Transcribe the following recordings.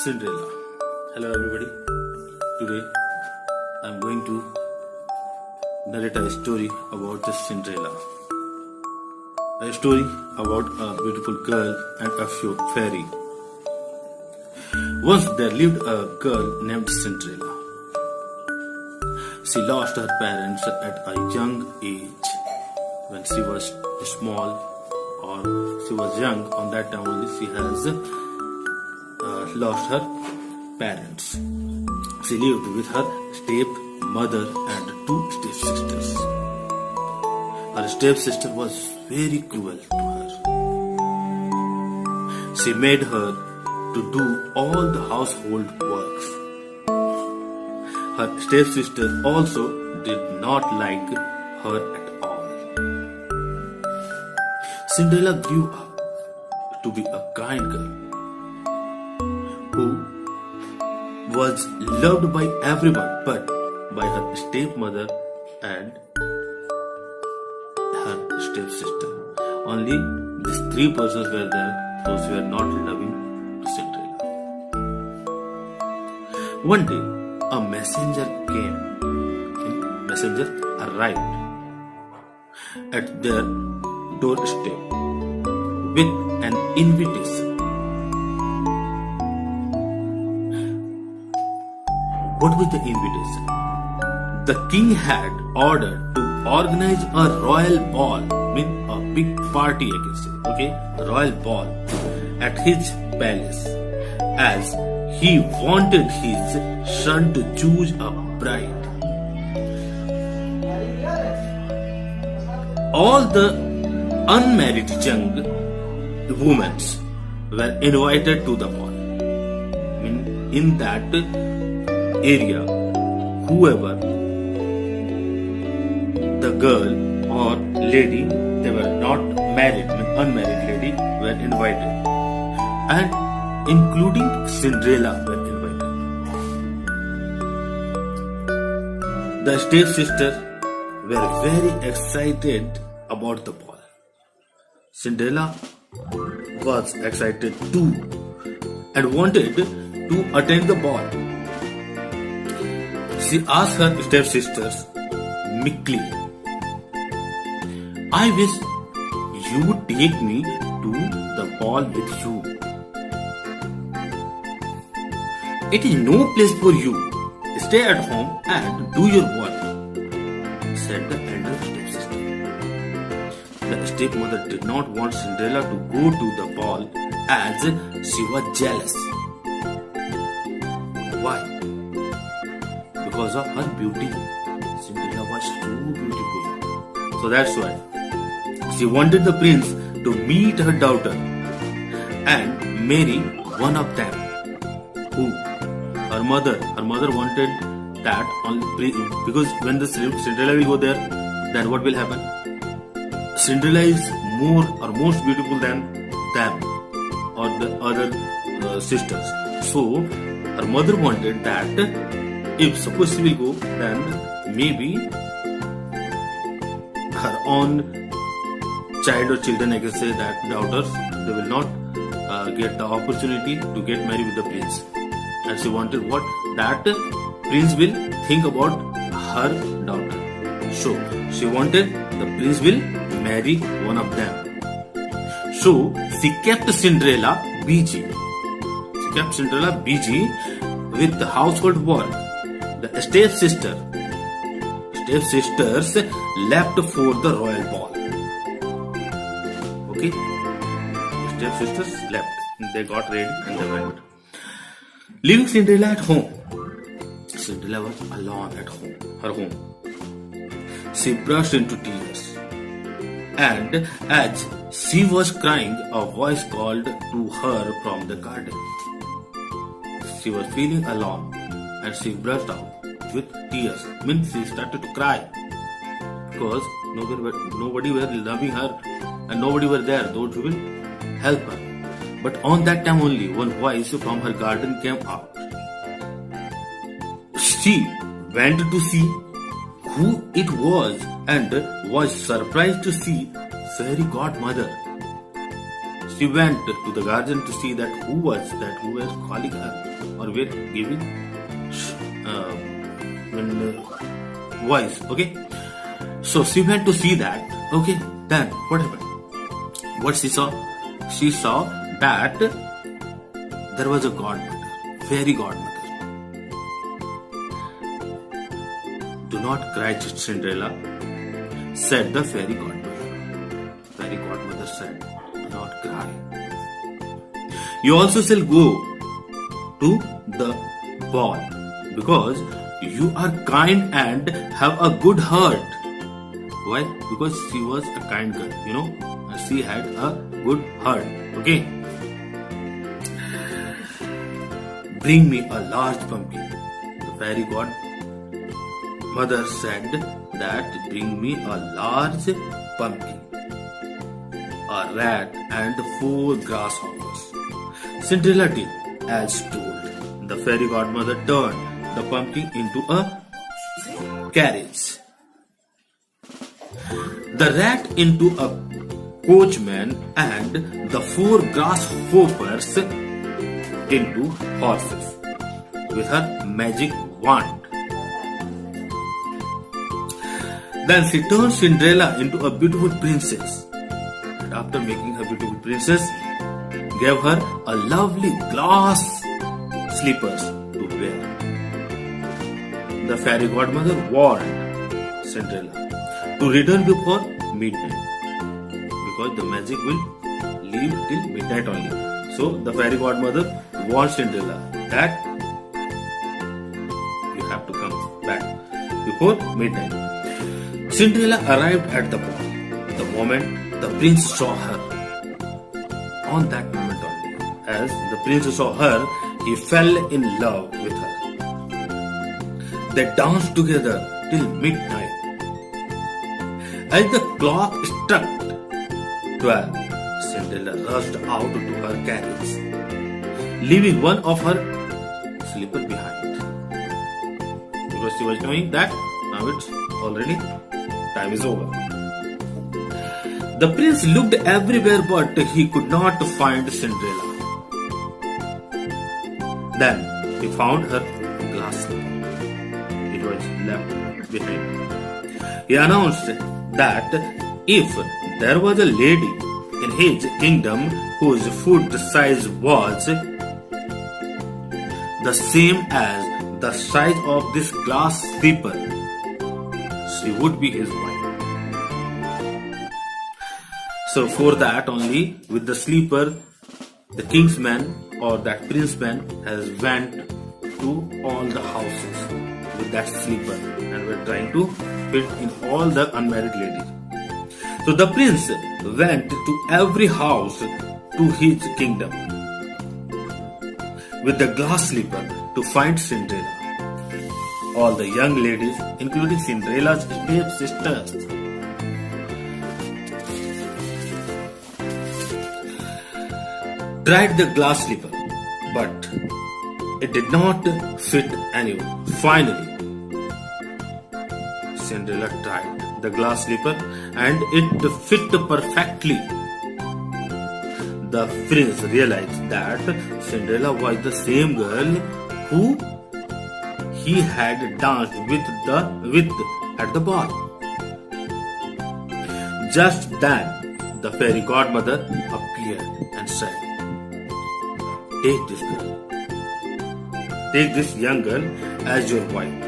Cinderella. Hello everybody. Today I am going to narrate a story about the Cinderella. A story about a beautiful girl and a fairy. Once there lived a girl named Cinderella. She lost her parents at a young age. When she was small or she was young, on that time only she has lost her parents. She lived with her stepmother and two stepsisters. Her stepsister was very cruel to her. She made her to do all the household works. Her stepsister also did not like her at all. Cinderella grew up to be a kind girl who was loved by everyone but by her stepmother and her stepsister. Only these three persons were there, those who were not loving Cinderella. One day, a messenger came. Messenger arrived at their doorstep with an invitation. What was the invitation? The king had ordered to organize a royal ball, a big party, I can say, okay, a royal ball at his palace, as he wanted his son to choose a bride. All the unmarried young women were invited to the ball. In that area, whoever the girl or lady, they were not married, unmarried lady, were invited, and including Cinderella were invited. The stepsisters were very excited about the ball. Cinderella was excited too and wanted to attend the ball. She asked her stepsisters meekly, I wish you would take me to the ball with you. It is no place for you. Stay at home and do your work, said the elder stepsister. The stepmother did not want Cinderella to go to the ball as she was jealous. Why? Because of her beauty. Cinderella was so beautiful. So that's why she wanted the prince to meet her daughter and marry one of them. Who? Her mother. Her mother wanted that because when the Cinderella will go there, then what will happen? Cinderella is more or most beautiful than them or the other sisters. So her mother wanted that if suppose she will go, then maybe her own child or children, I can say that daughters, they will not get the opportunity to get married with the prince. And she wanted what? That prince will think about her daughter. So she wanted the prince will marry one of them. So she kept Cinderella busy. She kept Cinderella busy with the household work. The stepsisters left for the royal ball. Okay? Stepsisters left. They got ready and they went. Leaving Cinderella at home. Cinderella was alone at home. Her home. She burst into tears. And as she was crying, a voice called to her from the garden. She was feeling alone and she burst out with tears. Means she started to cry because nobody were loving her and nobody were there, those who will help her. But on that time only, one voice from her garden came out. She went to see who it was and was surprised to see fairy godmother. She went to the garden to see that who was calling her or were giving voice. Okay, so she went to see that. Okay, then what happened? What she saw? She saw that there was a godmother, fairy godmother. Do not cry, Cinderella, said the fairy godmother. Fairy godmother said, do not cry. You also shall go to the ball because you are kind and have a good heart. Why? Because she was a kind girl, and she had a good heart. Okay. Bring me a large pumpkin. The fairy godmother said that bring me a large pumpkin, a rat and 4 grasshoppers. Cinderella did as told. The fairy godmother turned the pumpkin into a carriage, the rat into a coachman, and the 4 grasshoppers into horses with her magic wand. Then she turned Cinderella into a beautiful princess, and after making her beautiful princess, gave her a lovely glass slippers to wear. The fairy godmother warned Cinderella to return before midnight because the magic will leave till midnight only. So the fairy godmother warned Cinderella that you have to come back before midnight. Cinderella arrived at the ball. The moment the prince saw her, on that moment only, as the prince saw her, he fell in love with her. They danced together till midnight. As the clock struck 12, Cinderella rushed out to her carriage, leaving one of her slippers behind. Because she was knowing that now it's already time is over. The prince looked everywhere but he could not find Cinderella. Then he found her glass slipper. It was left behind. He announced that if there was a lady in his kingdom whose foot size was the same as the size of this glass slipper, she would be his wife. So for that only, with the slipper, the king's man or that prince man has went to all the houses with that slipper and were trying to fit in all the unmarried ladies. So the prince went to every house to his kingdom with the glass slipper to find Cinderella. All the young ladies, including Cinderella's stepsisters, tried the glass slipper, but it did not fit anyone. Finally, Cinderella tried the glass slipper and it fit perfectly. The prince realized that Cinderella was the same girl who he had danced with at the ball. Just then, the fairy godmother appeared and said, "Take this girl. Take this young girl as your wife,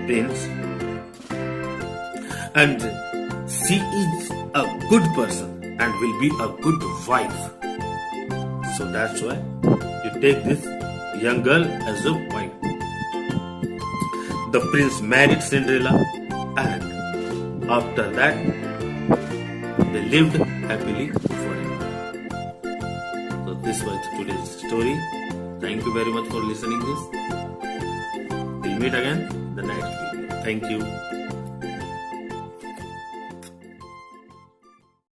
Prince. And she is a good person and will be a good wife. So that's why you take this young girl as a wife." The prince married Cinderella, and after that, they lived happily forever. So this was today's story. Thank you very much for listening this. We'll meet again the next video. Thank you.